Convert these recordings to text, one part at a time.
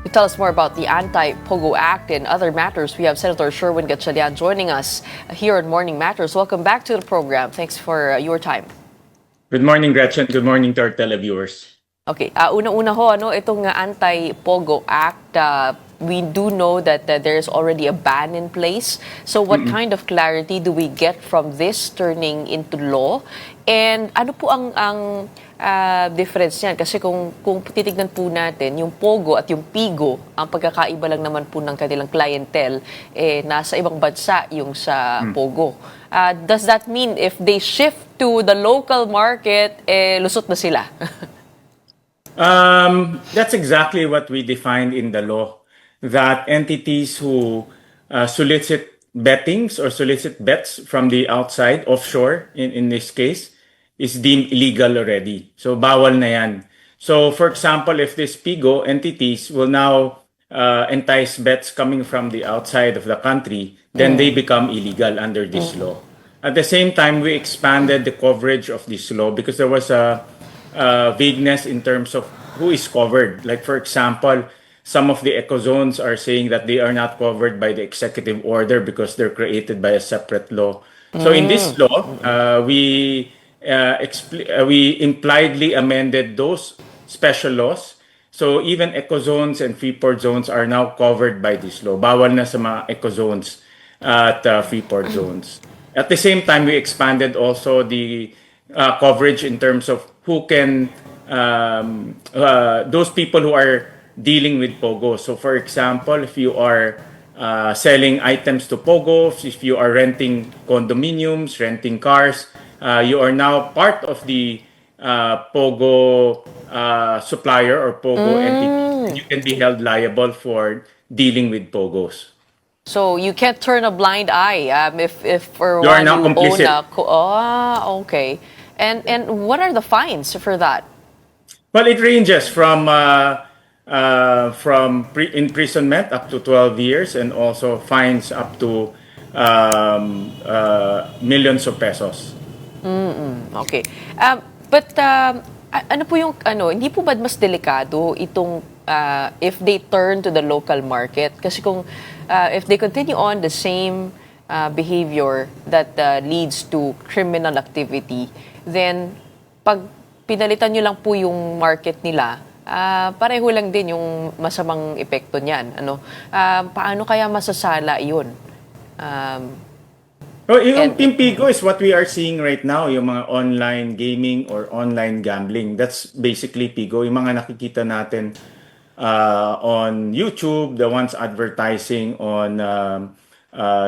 To tell us more about the Anti-POGO Act and other matters, we have Senator Sherwin Gatchalian joining us here on Morning Matters. Welcome back to the program. Thanks for your time. Good morning, Gretchen. Good morning to our televiewers. Okay, unang-una ho, itong Anti-POGO Act, we do know that there's already a ban in place. So what kind of clarity do we get from this turning into law? And ano po ang difference niyan? Kasi kung titignan po natin, yung POGO at yung PIGO, ang pagkakaiba lang naman po ng kanilang clientele, nasa ibang bansa yung sa POGO. Does that mean if they shift to the local market, lusot na sila? That's exactly what we defined in the law, that entities who solicit bettings or solicit bets from the outside, offshore in this case, is deemed illegal already. So bawal na yan. So for example, if these PIGO entities will now entice bets coming from the outside of the country, then they become illegal under this law. At the same time, we expanded the coverage of this law because there was a vagueness in terms of who is covered. Like, for example, some of the ecozones are saying that they are not covered by the executive order because they're created by a separate law. So in this law, we impliedly amended those special laws. So even ecozones and freeport zones are now covered by this law. Bawal na sa mga ecozones at freeport zones. At the same time, we expanded also the coverage in terms of who can, those people who are dealing with POGO. So for example, if you are selling items to POGOs, if you are renting condominiums, renting cars, you are now part of the POGO supplier or POGO entity. You can be held liable for dealing with POGOs. So you can't turn a blind eye if for You are one now you own complicit. okay. And what are the fines for that? Well, it ranges from imprisonment up to 12 years and also fines up to millions of pesos. Okay. But ano po yung hindi po ba mas delikado itong if they turn to the local market? Kasi kung if they continue on the same behavior that leads to criminal activity, then pag pinalitan nyo lang po yung market nila, pareho lang din yung masamang epekto niyan. Paano kaya masasala yun? Yung PIGO is what we are seeing right now, yung mga online gaming or online gambling. That's basically PIGO. Yung mga nakikita natin on YouTube, the ones advertising on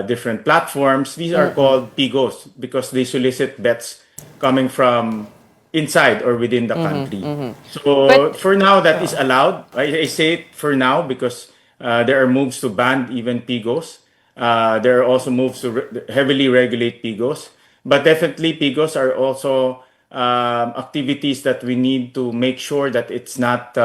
different platforms, these are called PIGOs because they solicit bets coming from inside or within the country. So for now, that is allowed. I say it for now because there are moves to ban even PIGOs. There are also moves to heavily regulate PIGOs. But definitely PIGOs are also activities that we need to make sure that it's not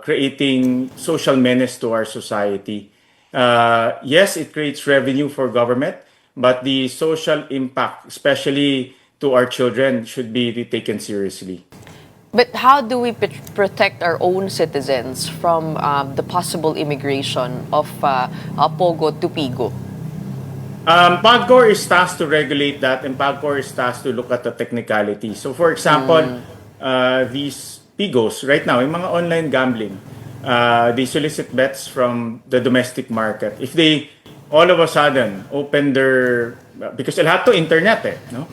creating social menace to our society. Yes, it creates revenue for government, but the social impact, especially to our children, should be taken seriously. But how do we protect our own citizens from the possible immigration of POGO to PIGO? PAGCOR is tasked to regulate that, and PAGCOR is tasked to look at the technicality. So, for example, these PIGOs right now, yung mga online gambling, they solicit bets from the domestic market. If they all of a sudden open their, because lahat to internet no?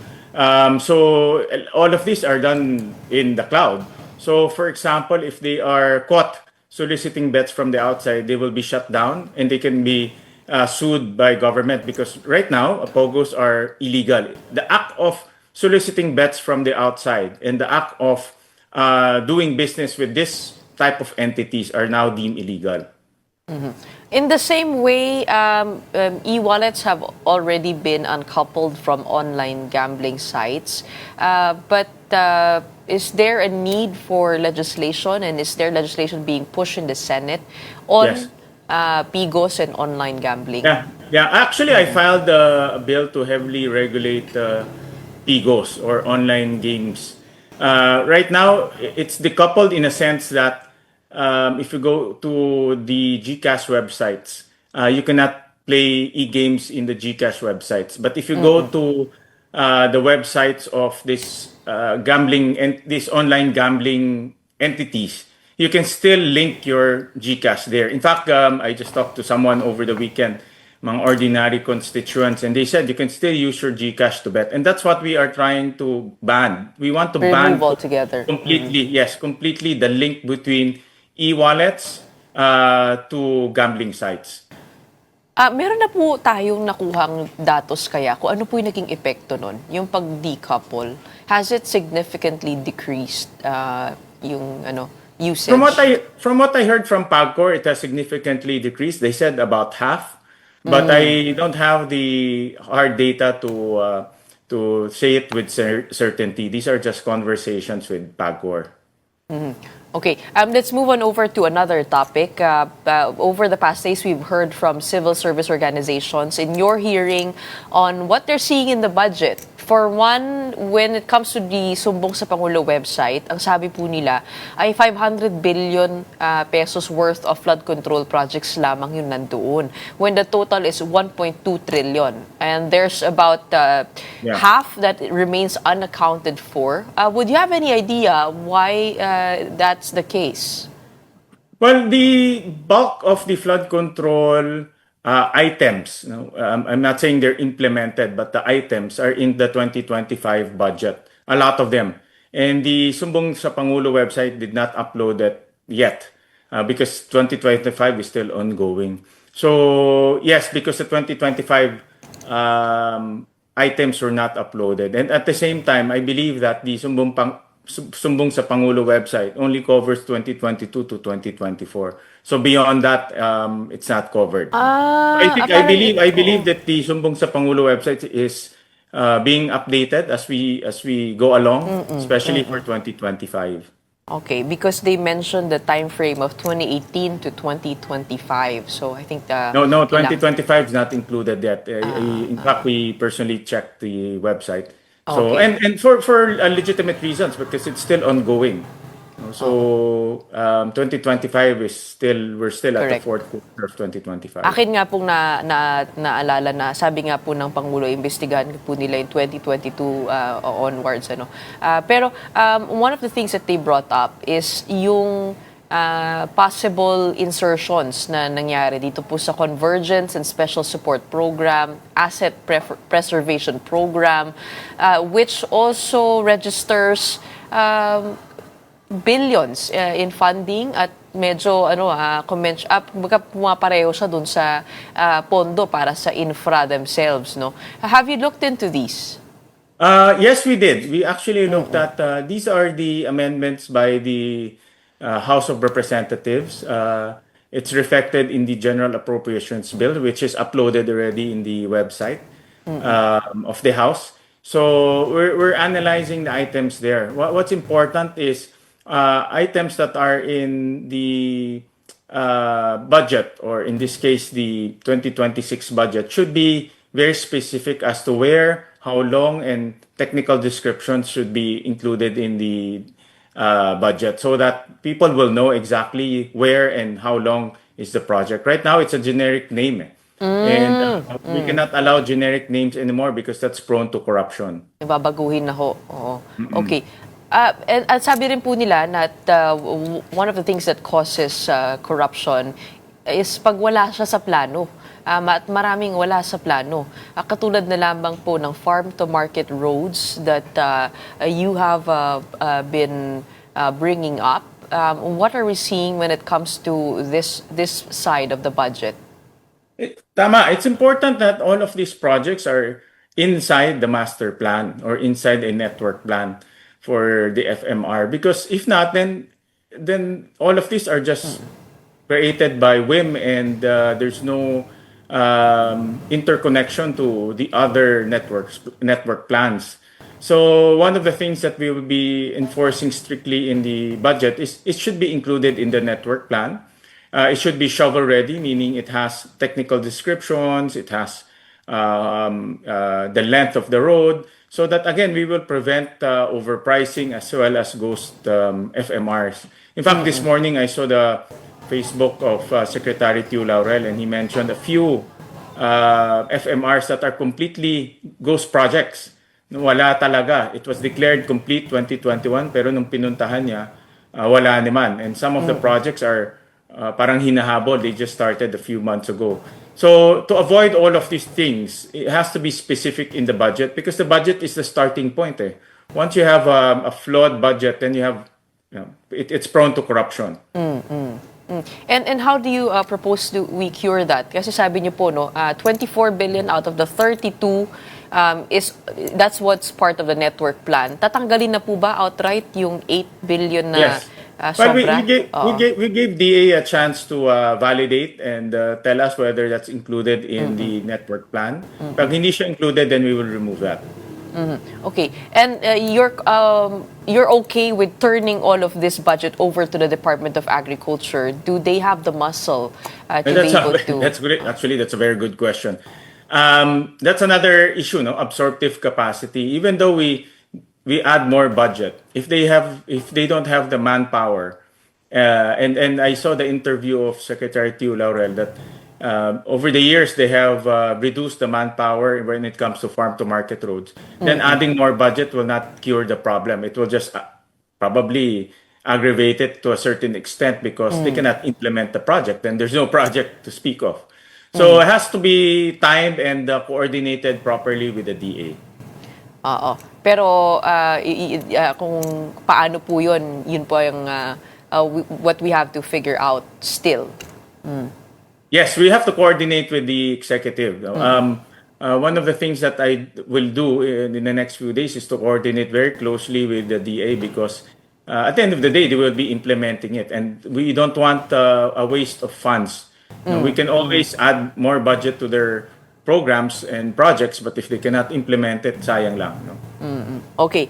So all of these are done in the cloud. So for example, if they are caught soliciting bets from the outside, they will be shut down and they can be sued by government because right now, POGOs are illegal. The act of soliciting bets from the outside and the act of doing business with this type of entities are now deemed illegal. In the same way, e-wallets have already been uncoupled from online gambling sites. But is there a need for legislation, and is there legislation being pushed in the Senate on Yes. PIGOs and online gambling? Yeah. Actually, I filed a bill to heavily regulate PIGOs or online games. Right now, it's decoupled in a sense that if you go to the GCash websites, you cannot play e-games in the GCash websites. But if you go to the websites of this gambling and these online gambling entities, you can still link your GCash there. In fact, I just talked to someone over the weekend, mga ordinary constituents, and they said you can still use your GCash to bet. And that's what we are trying to ban. We want to Remove ban altogether. completely, yes, completely the link between e-wallets to gambling sites. Meron na po tayong nakuhang datos kaya kung ano po yung naging epekto nun, yung pag-decouple. Has it significantly decreased yung usage? From what I heard from PAGCOR, it has significantly decreased. They said about half, but I don't have the hard data to say it with certainty. These are just conversations with PAGCOR. Okay, let's move on over to another topic. Over the past days, we've heard from civil service organizations in your hearing on what they're seeing in the budget. For one, when it comes to the Sumbong sa Pangulo website, ang sabi po nila ay 500 billion pesos worth of flood control projects lamang yung nandoon, when the total is 1.2 trillion. And there's about half that remains unaccounted for. Would you have any idea why that's the case? Well, the bulk of the flood control items, I'm not saying they're implemented, but the items are in the 2025 budget. A lot of them. And the Sumbong sa Pangulo website did not upload it yet because 2025 is still ongoing. So, yes, because the 2025 items were not uploaded. And at the same time, I believe that the Sumbong sa Pangulo website only covers 2022 to 2024. So beyond that, it's not covered. I believe that the Sumbong sa Pangulo website is being updated as we go along, especially for 2025. Okay, because they mentioned the time frame of 2018 to 2025. So I think No, 2025 is not included yet. In fact, we personally checked the website. So Okay. and for legitimate reasons because it's still ongoing. So 2025 is we're still at the Correct. fourth quarter of 2025. Akin nga pong naalala na sabi nga po ng Pangulo, imbestigahan po nila yung 2022 onwards. Pero one of the things that they brought up is yung possible insertions na nangyari dito po sa Convergence and Special Support Program, Asset Preservation Program, which also registers billions in funding at medyo pumapareho siya dun sa pondo para sa infra themselves, no? Have you looked into these? Yes, we did. We actually looked at these are the amendments by the House of Representatives. It's reflected in the General Appropriations Bill, which is uploaded already in the website of the House. So we're analyzing the items there. What's important is items that are in the budget, or in this case, the 2026 budget, should be very specific as to where, how long, and technical descriptions should be included in the budget so that people will know exactly where and how long is the project. Right now, it's a generic name. And we cannot allow generic names anymore because that's prone to corruption. Babaguhin na ho. Oo. Okay. And sabi rin po nila na one of the things that causes corruption is pag wala siya sa plano. At maraming wala sa plano. Katulad na lamang po ng farm-to-market roads that you have been bringing up. What are we seeing when it comes to this side of the budget? Tama. It's important that all of these projects are inside the master plan or inside a network plan for the FMR. Because if not, then all of these are just created by whim, and there's no interconnection to the other network plans. So one of the things that we will be enforcing strictly in the budget is it should be included in the network plan. It should be shovel ready, meaning it has technical descriptions, it has the length of the road, so that again we will prevent overpricing as well as ghost FMRs. In fact, this morning I saw the Facebook of Secretary Tiu Laurel, and he mentioned a few FMRs that are completely ghost projects. Wala talaga. It was declared complete 2021, pero nung pinuntahan niya, wala naman. And some of the projects are parang hinahabol. They just started a few months ago. So to avoid all of these things, it has to be specific in the budget, because the budget is the starting point. Once you have a flawed budget, then you have, it's prone to corruption. And how do you propose to we cure that? Kasi sabi niyo po, no, 24 billion out of the 32 that's what's part of the network plan. Tatanggalin na po ba outright yung 8 billion na Yes. Well, sobra? we gave DA a chance to validate and tell us whether that's included in the network plan. Pag hindi siya included, then we will remove that. Okay. And you're okay with turning all of this budget over to the Department of Agriculture? Do they have the muscle to be able to? That's great. Actually, that's a very good question. That's another issue, no? Absorptive capacity. Even though we add more budget, if they don't have the manpower, and I saw the interview of Secretary Tiu Laurel that over the years they have reduced the manpower when it comes to farm to market roads. Then adding more budget will not cure the problem. It will just probably aggravate it to a certain extent, because they cannot implement the project, and there's no project to speak of. So it has to be timed and coordinated properly with the DA. Oo. Pero kung paano po yun po yung what we have to figure out still. Yes, we have to coordinate with the executive. One of the things that I will do in the next few days is to coordinate very closely with the DA, because at the end of the day, they will be implementing it. And we don't want a waste of funds. We can always add more budget to their programs and projects, but if they cannot implement it, sayang lang. No? Okay.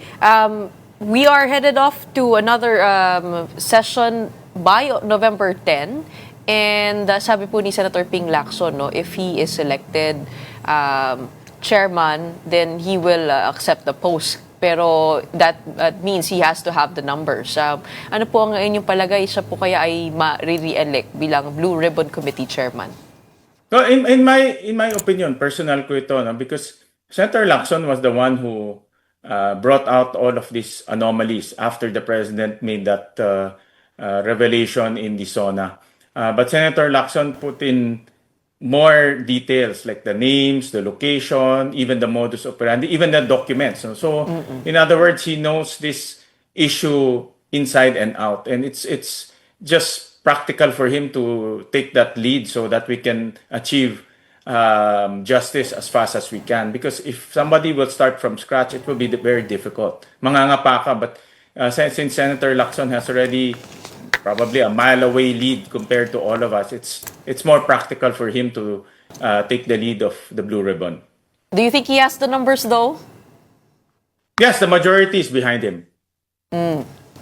We are headed off to another session by November 10. And sabi po ni Senator Ping Lacson, no, if he is elected chairman, then he will accept the post. Pero that means he has to have the numbers. Ano po ang inyong palagay? Siya po kaya ay ma-re-elect bilang Blue Ribbon Committee chairman? So in my opinion, personal ko ito, no, because Senator Lacson was the one who brought out all of these anomalies after the president made that revelation in the SONA. But Senator Lacson put in more details, like the names, the location, even the modus operandi, even the documents. So in other words, he knows this issue inside and out, and it's just practical for him to take that lead so that we can achieve justice as fast as we can. Because if somebody will start from scratch, it will be very difficult. Mangangapa ka, but since Senator Lacson has already probably a mile away lead compared to all of us, it's more practical for him to take the lead of the Blue Ribbon. Do you think he has the numbers though? Yes, the majority is behind him.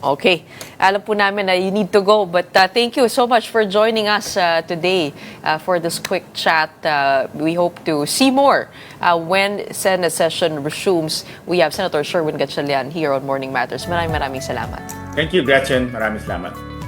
Okay. Alam po namin na you need to go, but thank you so much for joining us today for this quick chat. We hope to see more when Senate session resumes. We have Senator Sherwin Gatchalian here on Morning Matters. Maraming salamat. Thank you, Gretchen. Maraming salamat.